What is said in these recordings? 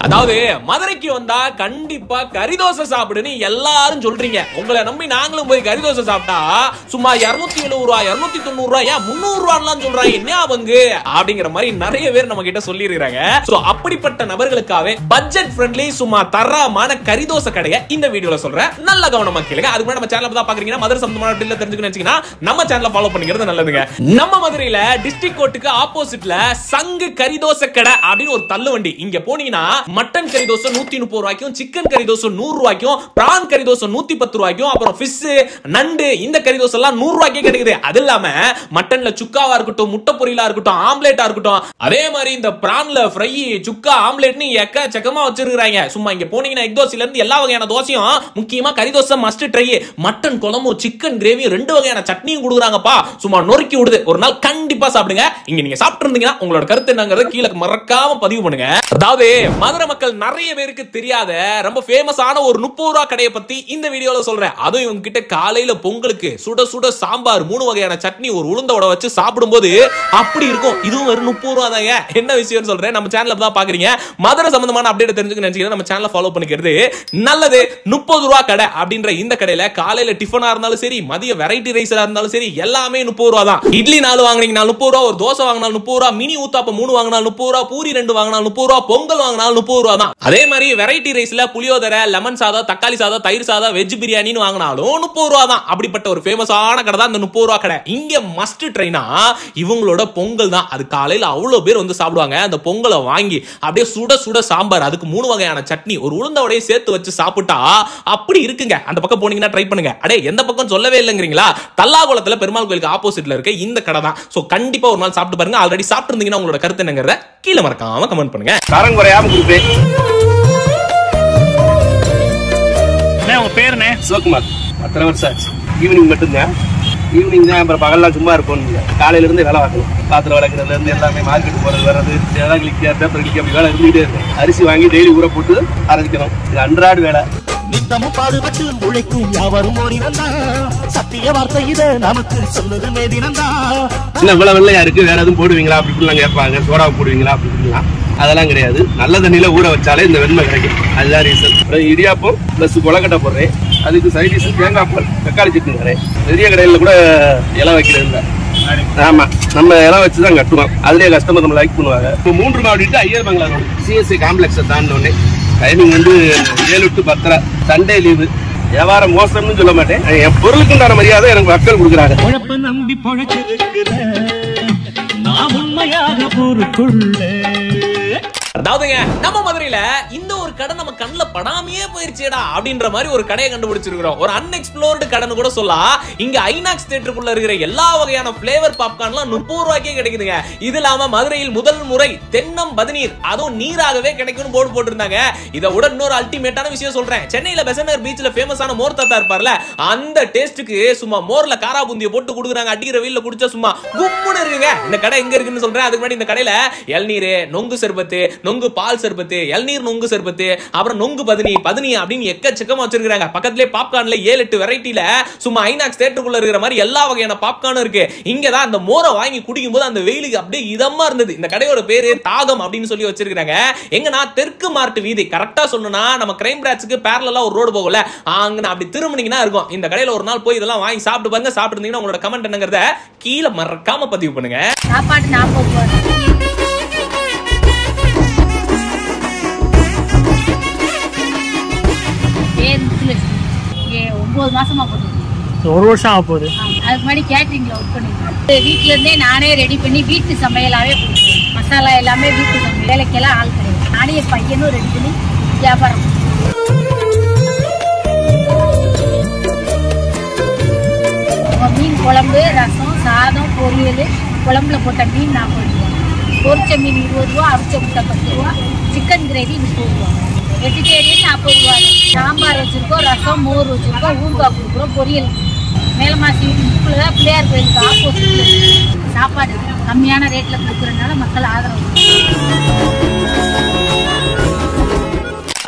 அதாவது மதுரைக்கு வந்தா கண்டிப்பா கறிதோசை சாப்பிடுன்னு எல்லாரும் சொல்றீங்க. உங்களை நம்பி நாங்களும் போய் கறிதோசை சாப்பிட்டா சும்மா 270 ரூபாய் 290 ரூபாய் 300 ரூபாய்லாம் சொல்றாங்க. என்ன பங்கு அப்படிங்கிற மாதிரி நிறைய பேர் நம்ம கிட்ட சொல்லி இருக்காங்க. சோ அப்படிப்பட்ட நபர்களுக்காக பட்ஜெட் ஃப்ரெண்ட்லி சும்மா தரமான கறிதோசை கடையை இந்த வீடியோல சொல்றேன். நல்ல கவனமா கேளுங்க. அதுக்கு முன்னாடி நம்ம சேனலை தான் பாக்குறீங்கன்னா மதுரை சம்பந்தமான டீல்ல தெரிஞ்சுக்கணும் நினைச்சீங்கன்னா நம்ம சேனலை ஃபாலோ பண்ணிக்கிறது நல்லதுங்க. நம்ம மதுரையில டிஸ்ட்ரிக்ட் கோர்ட்டுக்கு ஆப்போசிட்ல சங்கு கறிதோசை கடை அப்படின்னு ஒரு தள்ளு வண்டி. இங்க போனீங்கன்னா மட்டன் கறி தோசை 130 ரூபாய்க்கும், சிக்கன் கறி தோசை 100 ரூபாய்க்கும், பிரான் கறி தோசை 110 ரூபாய்க்கும், அப்புறம் ஃபிஷ் நண்டு இந்த கறி தோசை எல்லாம் 100 ரூபாய்க்கே கிடைக்குது. அது இல்லாம மட்டன்ல சுக்காவா இருக்கட்டும், முட்டை பொரியலா இருக்கட்டும், ஆம்லெட்டா இருக்கட்டும், அதே மாதிரி இந்த பிரான்ல ஃப்ரை, சுக்கா, ஆம்லெட்னு எக்கச்சக்கமா வச்சிருக்காங்க. சும்மா இங்க போனீங்கன்னா எக் தோசையில இருந்து எல்லா வகையான தோசையும், முக்கியமா கறி தோசை மஸ்ட் ட்ரை. மட்டன் குழம்பு, சிக்கன் கிரேவி, 2 வகையான சட்னியும் கொடுக்குறாங்கப்பா. சும்மா நொறுக்கி விடுது. ஒரு நாள் கண்டிப்பா சாப்பிடுங்க. இங்க நீங்க சாப்பிட்டு இருந்தீங்கன்னா உங்களோட கருத்து என்னங்கறத கீழே மறக்காம பதிவு பண்ணுங்க. அதாவது மதுரை மக்கள் நிறைய பேருக்கு தெரியாத ரொம்ப ஃபேமஸான ஒரு 30 ரூபாய் கடையை பத்தி இந்த வீடியோல சொல்றேன். அதுவும் இவங்க கிட்ட காலையில பொங்கலுக்கு சுட சுட சாம்பார், 3 வகையான சட்னி, ஒரு உளுந்த வடை வச்சு சாப்பிடும்போது அப்படி இருக்கும். இதுவும் வெறும் 30 ரூபாய் தாங்க. என்ன விஷயம்னு சொல்றேன். நம்ம சேனல்ல தான் பாக்குறீங்க. மதுரை சம்பந்தமான அப்டேட் தெரிஞ்சுக்க நினைச்சீங்கன்னா நம்ம சேனலை ஃபாலோ பண்ணிக்கிறது நல்லது. 30 ரூபாய் கடை அப்படின்ற இந்த கடையில காலையில டிஃபனா இருந்தாலும் சரி, மதிய வெரைட்டி ரைஸா இருந்தாலும் சரி, எல்லாமே 30 ரூபாய் தான். இட்லி 4 வாங்குனீங்கன்னா 30 ரூபாய், ஒரு தோசை வாங்கினாலும் 30 ரூபாய், மினி ஊத்தாப்பம் 3 வாங்கினாலும் 30 ரூபாய், பூரி 2 வாங்கினாலும் 30 ரூபாய், பொங்கல் வாங்கினாலும் 30 ரூபாய் தான். அதே மாதிரி வெரைட்டி ரைஸ்ல புளியோதரை, லெமன் சாதம், தக்காளி சாதம், தயிர் சாதம், வெஜ் பிரியாணின்னு வாங்கினாலும் 30 ரூபாய் தான். அப்படிப்பட்ட ஒரு ஃபேமஸான கடை தான் இந்த 30 ரூபாய் கடை. இங்க மஸ்ட் ட்ரைனா இவங்களோட பொங்கல் தான். அது காலையில அவ்வளவு பேர் வந்து சாப்பிடுவாங்க. அந்த பொங்கலை வாங்கி அப்படியே சுட சுட சாம்பார், அதுக்கு 3 வகையான சட்னி, ஒரு உளுந்த வடையை சேர்த்து வச்சு சாப்பிட்டா அப்படி இருக்குங்க. அந்த பக்கம் போனீங்கன்னா ட்ரை பண்ணுங்க. அடே எந்த பக்கம் சொல்லவே இல்லைங்கிறீங்களா? தல்லாகுளத்துல பெருமாள் கோயிலுக்கு ஆப்போசிட்ல இருக்க இந்த கடை தான். சோ கண்டிப்பா ஒரு நாள் சாப்பிட்டு பாருங்க. ஆல்ரெடி சாப்பிட்டு இருந்தீங்கன்னா உங்களோட கருத்து என்னங்கறத கீழே மறக்காம கமெண்ட் பண்ணுங்க. காரம் குறையாம கொடுப்பேன். உங்க பேருனே? சிவகுமார். 10 வருஷம் ஆச்சு. ஈவினிங் மட்டும்தான். ஈவினிங் தான். அப்புறம் பகல்லாம் சும்மா இருக்கும். காலையில இருந்து வேலை பார்க்கணும். பாத்திரம் விளக்குறதுல இருந்து எல்லாமே, மார்க்கெட் போறது வர்றது, ஏதாவது கிளிக்க பேப்பர் கிளிக்க அப்படி வேலை இருந்துகிட்டே இருக்கு. அரிசி வாங்கி டெய்லி ஊற போட்டு அரைக்கணும். இது அன்றாடு வேலை. நித்தமும் பாடுபட்டு உழைக்கும் யாவரும் ஓடினந்தா. சத்திய வார்த்தை இதை நமக்கு சொல்லுது மேதினந்தா. சின்ன இவ்வளவு வெள்ளையா இருக்கு, வேற எதுவும் போடுவீங்களா அப்படின்னு கேட்பாங்க. சோடா போடுவீங்களா அப்படின்னா அதெல்லாம் கிடையாது. நல்ல தண்ணியில ஊற வச்சாலே இந்த வெண்மை கிடைக்கும். அதுதான் ரீசன். இடியாப்பம் பிளஸ் கொலக்கட்டை போடுறேன். அதுக்கு சைட் டிஷ் தேங்காய் பால், தக்காளி சட்னி தரேன். பெரிய கடையில கூட இலை வைக்கிறது இல்லை. ஆமா, நம்ம இலை வச்சுதான் கட்டுவோம். அதுலயே கஸ்டமர் நம்ம லைக் பண்ணுவாங்க. இப்போ 3 மாவட்டம் ஐயர் பங்களா ரோடு சிஎஸ்சி காம்ப்ளெக்ஸை தாண்டினோடனே. டைமிங் வந்து 7 to 10. Sunday leave. வியாபாரம் மோசம்னு சொல்ல மாட்டேன். என் பொருளுக்கு உண்டான மரியாதை எனக்கு மக்கள் கொடுக்குறாங்க. உழைப்ப நம்பி பொழைச்சிருக்கிற நான் உண்மையாக பொறுக்குள்ள. அதாவதுங்க நம்ம மதுரையில இந்த ஒரு கடை நம்ம கண்ணுல படாமையே போயிருச்சேடா அப்படின்ற மாதிரி ஒரு கடையை கண்டுபிடிச்சிருக்கிறோம். ஒரு அன்எக்ஸ்ப்ளோர்டு கடைன்னு கூட சொல்லலாம். இங்க ஐநாக்ஸ் தியேட்டருக்குள்ள இருக்கிற எல்லா வகையான பிளேவர் பாப்கார்ன்லாம் 30 ரூபாய்க்கே கிடைக்குதுங்க. இது இல்லாம மதுரையில் முதல் முறை தென்னம் பதநீர், அதுவும் நீராகவே கிடைக்கும்னு போர்டு போட்டிருந்தாங்க. இதை விட இன்னொரு அல்டிமேட்டான விஷயம் சொல்றேன். சென்னையில பெசன்ட் பீச்ல ஃபேமஸான மோர் தாத்தா இருப்பார்ல, அந்த டேஸ்ட்டுக்கு சும்மா மோர்ல காரா பூந்தியை போட்டு கொடுக்குறாங்க. அடிக்கிற வெயில்ல குடிச்சா சும்மா கும்முன்னு இருக்குங்க. இந்த கடை எங்க இருக்குன்னு சொல்றேன். அதுக்கு முன்னாடி இந்த கடையில இளநீர், நொங்கு சர்பத்து, நொங்கு பால் சர்பத்து, இளநீர் நொங்கு சர்பத்து, அப்புறம் நொங்கு பதனி அப்படின்னு எக்கச்சக்கமா வச்சிருக்காங்க. பக்கத்திலே பாப்கார்ன்ல 7-8 வெரைட்டில சும்மா ஐநாக்ஸ் தியேட்டருக்குள்ள இருக்கிற மாதிரி எல்லா வகையான பாப்கார்னும் இருக்கு. இங்க தான் அந்த மோரை வாங்கி குடிக்கும் போது அந்த வெயிலுக்கு அப்படியே இதமா இருந்தது. இந்த கடையோட பேரு தாகம் அப்படின்னு சொல்லி வச்சிருக்காங்க. எங்கன்னா தெற்கு மார்ட் வீதி. கரெக்டா சொல்லணும்னா நம்ம கிரைம் பிரான்ச்சுக்கு பேரலா ஒரு ரோடு போகல, அங்க அப்படி திரும்பினீங்கன்னா இருக்கும். இந்த கடையில ஒரு நாள் போய் இதெல்லாம் வாங்கி சாப்பிட்டு பாருங்க. சாப்பிட்டு இருந்தீங்கன்னா உங்களோட கமெண்ட் என்னங்கறத கீழே மறக்காம பதிவு பண்ணுங்க. சாப்பாடு 40 ரூபாய். இங்கே 9 மாசமா போட்டு 1 வருஷம் ஆக போகுது. அதுக்கு முன்னாடி கேட்டரிங்ல ஒர்க் பண்ணிருக்கேன். வீட்டுல இருந்தே நானே ரெடி பண்ணி வீட்டு சமையலாவே கொடுக்குறேன். மசாலா எல்லாமே வீட்டு சமையல். வேலைக்கெல்லாம் ஆள் கிடையாது. நானே என் பையனும் ரெடி பண்ணி வியாபாரம். மீன் குழம்பு, ரசம், சாதம், பொரியல், குழம்புல போட்ட மீன் 40 ரூபா, பொரிச்ச மீன் 20 ரூபா, அவிச்ச முட்டை 10 ரூபா, சிக்கன் கிரேவி 30 ரூபா, வெஜிடேரியன் 40 ரூபா. சாம்பார் வச்சிருக்கோம், ரசம், மோர் வச்சிருக்கோம், ஊறுகாய் கொடுக்குறோம், பொரியல். மேலமாசி தான் பிள்ளையார் கோயிலுக்கு ஆப்போசிட்ல சாப்பாடு கம்மியான ரேட்ல கொடுக்குறதுனால மக்கள் ஆதரவு.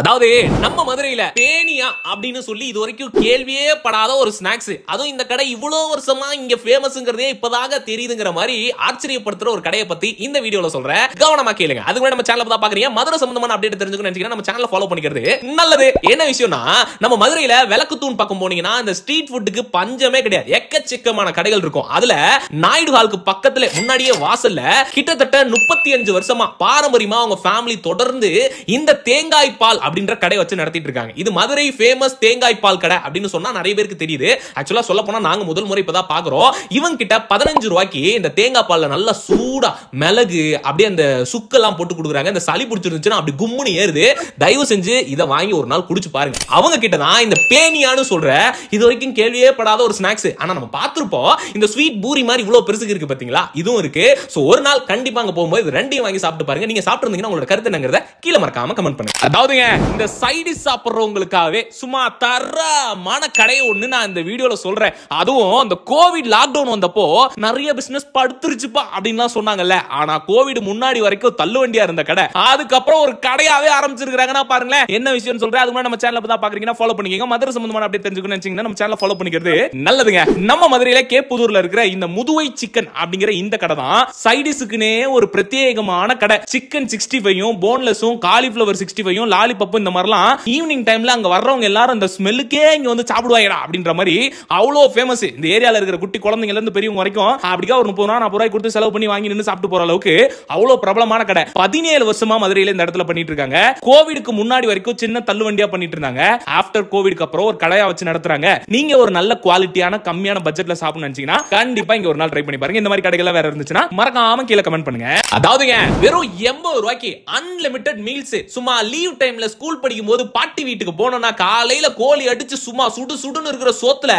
அதாவது நம்ம மதுரையில பேனியா அப்படின்னு சொல்லி இது வரைக்கும் கேள்வியே படாத ஒரு ஸ்நாக்ஸ், அதுவும் இந்த கடை இவ்வளவு வருஷமா இங்க ஃபேமஸ்ங்கிறதே இப்பதாக தெரியுதுங்கிற மாதிரி ஆச்சரியப்படுத்துற ஒரு கடையை பத்தி இந்த வீடியோல சொல்றேன், கவனமா கேளுங்க. அதுக்கு நம்ம சேனலை தான் பாக்குறீங்க, மதுரை சம்பந்தமான அப்டேட் தெரிஞ்சுக்கணும்னு நினைச்சீங்கன்னா நம்ம சேனலை ஃபாலோ பண்ணிக்கிறது நல்லது. என்ன விஷயம்னா, நம்ம மதுரையில விளக்குத்தூண் பக்கம் போனீங்கன்னா இந்த ஸ்ட்ரீட் ஃபுட்டுக்கு பஞ்சமே கிடையாது, எக்கச்சக்கமான கடைகள் இருக்கும். அதுல நாயுடு ஹாலுக்கு பக்கத்துல முன்னாடியே வாசல்ல கிட்டத்தட்ட 35 வருஷமா பாரம்பரியமா அவங்க ஃபேமிலி தொடர்ந்து இந்த தேங்காய் பால் அப்படின்ற கடை வச்சு நடத்திட்டு இருக்காங்க. இது மதுரை ஃபேமஸ் தேங்காய் பால் கடை அப்படின்னு சொன்னா நிறைய பேருக்கு தெரியுது. ஆக்சுவலா சொல்ல போனா நாங்க முதல் முறை இப்பதான் பாக்குறோம். இவங்க கிட்ட 15 ரூபாய்க்கு இந்த தேங்காய் பால்ல நல்ல சூடா மிளகு அப்படியே அந்த சுக்கெல்லாம் போட்டு கொடுக்குறாங்க. இந்த சளி பிடிச்சிருந்துச்சுன்னா அப்படி கும்முன்னு ஏறுது. தயவு செஞ்சு இதை வாங்கி ஒரு நாள் குடிச்சு பாருங்க. அவங்க கிட்ட தான் இந்த பேனியான்னு சொல்ற இது வரைக்கும் கேள்வியே படாத ஒரு ஸ்நாக்ஸ், ஆனா நம்ம பார்த்திருப்போம் இந்த ஸ்வீட் பூரி மாதிரி இவ்வளவு பெருசுக்கு இருக்கு பாத்தீங்களா, இதுவும் இருக்கு. சோ ஒரு நாள் கண்டிப்பா அங்க போகும்போது இது ரெண்டையும் வாங்கி சாப்பிட்டு பாருங்க. நீங்க சாப்பிட்டு இருந்தீங்கன்னா உங்களோட கருத்து என்னங்கறத கீழ மறக்காம கமெண்ட் பண்ணுங்க. அதாவதுங்க இந்த சைடிஷ் சாப்பிடுறவங்களுக்காகவே சும்மா தரமான கடை ஒண்ணு நான் இந்த வீடியோல சொல்றேன். அதுவும் அந்த கோவிட் லாக்டவுன் வந்தப்போ நிறைய பிசினஸ் படுத்துருச்சுப்பா அப்படின்னு சொன்னாங்கல்ல, ஆனா கோவிட் முன்னாடி வரைக்கும் தள்ளு வண்டியா இருந்த கடை அதுக்கப்புறம் ஒரு கடையாவே ஆரம்பிச்சிருக்காங்கன்னா பாருங்களேன். என்ன விஷயம் சொல்றேன், அதுக்கு முன்னாடி நம்ம சேனலை பத்தி பாக்குறீங்கன்னா ஃபாலோ பண்ணிக்கங்க. மதுரை சம்பந்தமான அப்டேட் தெரிஞ்சுக்கணும்னு நினைச்சீங்கன்னா நம்ம சேனலை ஃபாலோ பண்ணிக்கிறது நல்லதுங்க. நம்ம மதுரையில கேப்புதூர்ல இருக்கிற இந்த முதுவை சிக்கன் அப்படிங்கிற இந்த கடை தான் சைடிஷுக்குனே ஒரு பிரத்யேகமான கடை. சிக்கன் 65யும் போன்லெஸும் காலிஃபிளவர் 65யும் லாலிபப்பும் இந்த மாதிரிலாம் ஈவினிங் டைம்ல அங்க வர்றவங்க எல்லாரும் அந்த ஸ்மெல்லுக்கே இங்க வந்து சாப்பிடுவாங்கடா அப்படின்ற மாதிரி அவ்வளோ ஃபேமஸ். இந்த ஏரியால இருக்கிற குட்டி குழந்தைங்கல இருந்து பெரியவங்க வரைக்கும் அப்படிக்கா ஒரு 30 ரூபாய் கொடுத்து செலவு பண்ணி வாங்கி நின்று சாப்பிட்டு போற அளவுக்கு அவ்வளோ பிரபலமான கடை. 17 வருஷமா மதுரையில இந்த இடத்துல பண்ணிட்டு இருக்காங்க. கோவிடுக்கு முன்னாடி வரைக்கும் சின்ன தள்ளு வண்டியா பண்ணிட்டு இருந்தாங்க. ஆஃப்டர் கோவிட்க்கு அப்புறம் ஒரு கடையா வச்சு நடத்துறாங்க. நீங்க ஒரு நல்ல குவாலிட்டியான கம்மியான பட்ஜெட்ல சாப்பிடணும்னு நினைச்சீங்கன்னா கண்டிப்பா இங்க ஒரு நாள் ட்ரை பண்ணி பாருங்க. இந்த மாதிரி கடைகள் வேற இருந்துச்சுன்னா மறக்காம கீழே கமெண்ட் பண்ணுங்க. அதாவதுங்க வெறும் 80 ரூபாய்க்கு அன்லிமிட்டட் மீல்ஸ். சும்மா லீவ் டைம்ல ஸ்கூல் படிக்கும் போது பாட்டி வீட்டுக்கு போனோம்னா காலையில கோழி அடிச்சு சும்மா சுடு சுடுன்னு இருக்கிற சோத்துல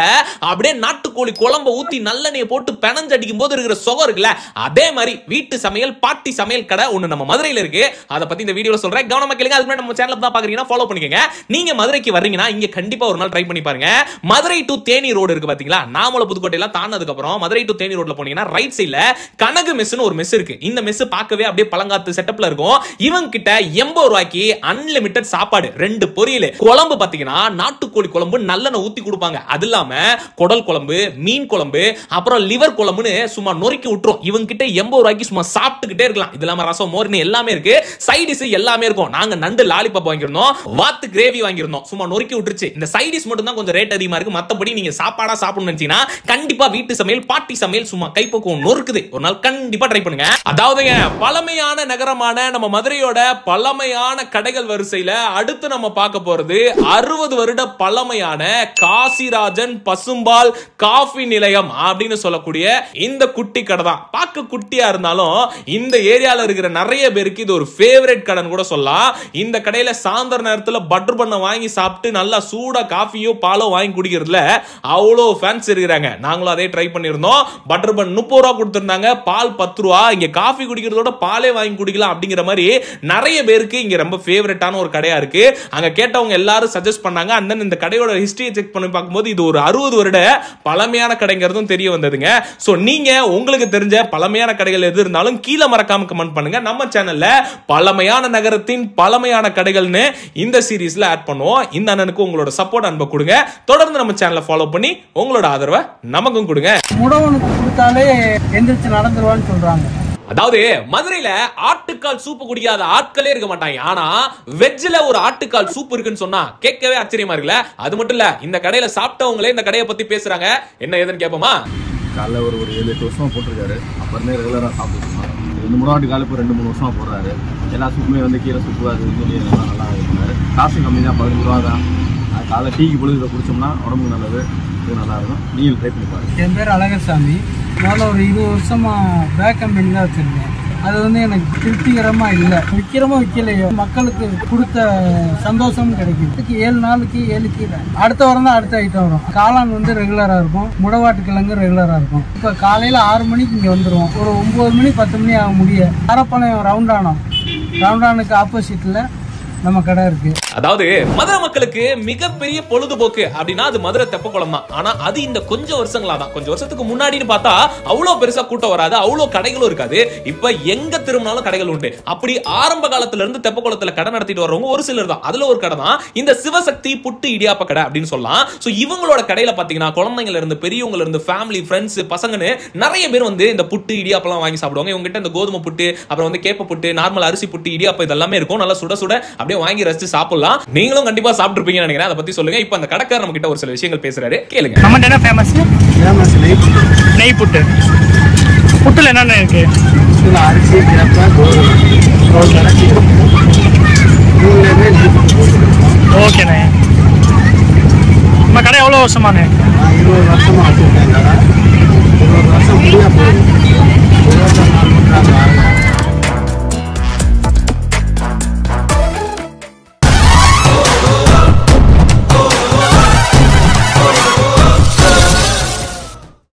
அப்படியே நாட்டுக்கோழி குழம்பு ஊத்தி நல்லெண்ணெய் போட்டு பெனஞ்சு அடிக்கும் போது இருக்கிற சுகம் இருக்குல்ல, அதே மாதிரி வீட்டு சமையல் பாட்டி சமையல் கடை ஒண்ணு நம்ம மதுரையில இருக்கு. அதை பத்தி இந்த வீடியோல சொல்றேன், கவனமா கேளுங்க. அதுக்கு நம்ம சேனலை தான் பாக்குறீங்கன்னா ஃபாலோ பண்ணிக்கங்க. நீங்க மதுரைக்கு வர்றீங்கன்னா இங்க கண்டிப்பா ஒரு நாள் ட்ரை பண்ணி பாருங்க. மதுரை டு தேனி ரோடு இருக்கு பாத்தீங்களா, நாமல புதுக்கோட்டை எல்லாம் தாண்டதுக்கு அப்புறம் மதுரை டு தேனி ரோட்ல போனீங்கன்னா ரைட் சைடுல கனகு மெஸ்னு ஒரு மெஸ் இருக்கு. இந்த மெஸ் பார்க்கவே அப்படியே பழங்காத்து செட்டப்ல இருக்கும். இவங்க கிட்ட 80 ரூபாய்க்கு அன்லிமிட்டட் சாப்பாடு, 2 பொரியல், குழம்பு பாத்தீங்கன்னா நாட்டுக்கோழி குழம்பு நல்லெண்ணெய் ஊத்தி கொடுப்பாங்க. அது இல்லாம குடல் குழம்பு, மீன் குழம்பு, அப்புறம் லிவர் குழம்புன்னு சும்மா நொறுக்கி விட்டுரும். இவங்க கிட்ட 80 ரூபாய்க்கு சும்மா சாப்பிட்டுக்கிட்டே இருக்கலாம். இது இல்லாம ரசம் மோர்னு எல்லாமே இருக்கு. சைடிஸ் எல்லாமே இருக்கும். நாங்க நண்டு லாலிபப் வாங்கியிருந்தோம், வாத்து கிரேவி வாங்கியிருந்தோம், சும்மா நொறுக்கி விட்டுருச்சு. இந்த சைடிஸ் மட்டும் தான் கொஞ்சம் ரேட் அதிகமா இருக்கு. மத்தபடி நீங்க சாப்பாடா சாப்பிடணும்னு நினைச்சீங்கன்னா கண்டிப்பா வீட்டு சமையல் பாட்டி சமையல் சும்மா கைப்பக்குவம் நொறுக்குது. ஒரு நாள் கண்டிப்பா ட்ரை பண்ணுங்க. அதாவதுங்க பழமையான நகரமான நம்ம மதுரையோட பழமையான கடைகள் வரிசையில அடுத்து நம்ம பார்க்க போறது 60 வருட பழமையான காசிராஜன் பசும்பால் காஃபி நிலையம் அப்படின்னு சொல்லக்கூடிய இந்த குட்டி கடை தான். பார்க்க குட்டியா இருந்தாலும் இந்த ஏரியால இருக்கிற நிறைய பேருக்கு இது ஒரு ஃபேவரட் கடைன்னு கூட சொல்லலாம். இந்த கடையில சாயந்தர நேரத்துல பட்டர் பண்ண வாங்கி சாப்பிட்டு நல்லா சூடா காஃபியோ பாலோ வாங்கி குடிக்கிறதுல அவ்வளோ ஃபேன்ஸ் இருக்கிறாங்க. நாங்களும் அதே ட்ரை பண்ணியிருந்தோம். பட்டர் பன் 30 ரூபா கொடுத்திருந்தாங்க, பால் 10 ரூபா. இங்க காஃபி குடிக்கிறதோட பாலே வாங்கி குடிக்கலாம் அப்படிங்கிற மாதிரி நிறைய பேருக்கு இங்க ரொம்ப ஃபேவரட்டான ஒரு கடையா இருக்கு. அங்க கேட்டவங்க எல்லாரும் சஜஸ்ட் பண்ணாங்க. அந்த இந்த கடையோட ஹிஸ்டரியை செக் பண்ணி பார்க்கும்போது இது ஒரு 60 வருட பழமையான கடைங்கிறதும் தெரிய வந்ததுங்க. சோ நீங்க உங்களுக்கு தெரிஞ்ச பழமையான கடைகள் எது இருந்தாலும் கீழே மறக்காம கமெண்ட் பண்ணுங்க. நம்ம சேனல்ல பழமையான நகரத்தின் பழமையான கடைகள்னு இந்த சீரீஸ்ல ஆட் பண்ணுவோம். இந்த அண்ணனுக்கு உங்களோட சப்போர்ட் அன்பை கொடுங்க. தொடர்ந்து நம்ம சேனலை ஃபாலோ பண்ணி உங்களோட ஆதரவை நமக்கும் கொடுங்க. முடவனுக்கு கொடுத்தாலே எந்திரிச்சு நடந்துருவான்னு சொல்றாங்க. அதாவது மதுரையில ஆட்டுக்கால் சூப்பு குடிக்காத ஆட்களே இருக்க மாட்டாங்க. ஆனா வெஜ்ல ஒரு ஆட்டுக்கால் சூப் இருக்குன்னு சொன்னா கேட்கவே ஆச்சரியமா இருக்குல்ல. அது மட்டும் இல்ல, இந்த கடையில சாப்பிட்டவங்களே இந்த கடையை பத்தி பேசுறாங்க. என்ன ஏதுன்னு கேட்போமா? காலைல ஒரு 7-8 வருஷமா போட்டிருக்காரு. அப்புறமே ரெகுலரா சாப்பிட்டுருக்காங்க. 2-3 வாட்டி காலை இப்போ 2-3 வருஷமா போடுறாரு. எல்லா சூப்புமே வந்து கீரை சூப்பு அது எல்லாம் நல்லா இருக்கிறாரு. காசு கம்மி தான், 15 ரூபா தான். காலை டீக்கு பொழுது இதை குடிச்சோம்னா உடம்புக்கு நல்லது, இது நல்லா இருக்கும். நீங்கள் ட்ரை பண்ணி பாருங்க. என் பேர் அழகர்சாமி. முதல்ல ஒரு 20 வருஷமா பேக் கம்பெனி தான் வச்சிருந்தேன். அது வந்து எனக்கு திருப்திகரமா இல்லை. விற்கிறமோ விற்கலையோ மக்களுக்கு கொடுத்த சந்தோஷமும் கிடைக்கும். 7 நாளுக்கு 7 கீரை. அடுத்த வாரம் தான் அடுத்த ஐட்டம் வரும். காளான் வந்து ரெகுலரா இருக்கும், முடவாட்டு கிழங்கு ரெகுலரா இருக்கும். இப்போ காலையில 6 மணிக்கு இங்க வந்துருவோம். ஒரு 9 மணி 10 மணி ஆக முடிய அரப்பாளையம் ரவுண்டானுக்கு ஆப்போசிட்ல நம்ம கடை இருக்கு. அதாவது மதுரை மக்களுக்கு மிகப்பெரிய பொழுதுபோக்கு அப்படின்னா அது மதுரை தெப்பக்குளம் தான். ஆனா அது இந்த கொஞ்சம் வருஷங்களா தான். கொஞ்சம் வருஷத்துக்கு முன்னாடின்னு பார்த்தா அவ்வளவு பெருசா கூட்டம் வராது, அவ்வளவு கடைகளும் இருக்காது. இப்ப எங்க திரும்பினாலும் கடைகள் உண்டு. அப்படி ஆரம்ப காலத்துல இருந்து தெப்பக்குளத்துல கடை நடத்திட்டு வரவங்க ஒரு சிலர் தான். அதுல ஒரு கடை தான் இந்த சிவசக்தி புட்டு இடியாப்ப கடை அப்படின்னு சொல்லலாம். சோ இவங்களோட கடையில பாத்தீங்கன்னா குழந்தைங்கல இருந்து பெரியவங்கல இருந்து ஃபேமிலி ஃப்ரெண்ட்ஸ் பசங்கன்னு நிறைய பேர் வந்து இந்த புட்டு இடியாப்பெல்லாம் வாங்கி சாப்பிடுவாங்க. இவங்க கிட்ட இந்த கோதுமை புட்டு, அப்புறம் வந்து கேப்ப புட்டு, நார்மல் அரிசி புட்டு, இடியாப்பம் இதெல்லாமே இருக்கும். நல்லா சுட சுட அப்படியே வாங்கி ரசிச்சு சாப்பிடலாம். நீங்களும் கண்டிப்பா சாப்பிட்டுருப்பீங்கன்னு நினைக்கிறேன். அதை பத்தி சொல்லுங்க. இப்ப அந்த கடைக்காரர் நம்ம கிட்ட ஒரு சில விஷயங்கள் பேசுறாரு, கேளுங்க. நம்ம என்ன ஃபேமஸ்? நெய் புட்டு. புட்டுல என்னென்ன இருக்கு? அரிசி, ஓகேண்ணே. நம்ம கடை எவ்வளோ வருஷமாண்ணே? 20 வருஷமா வச்சிருக்கேன். 20 வருஷம் முடியா போகுது. 24 நூற்றாண்டு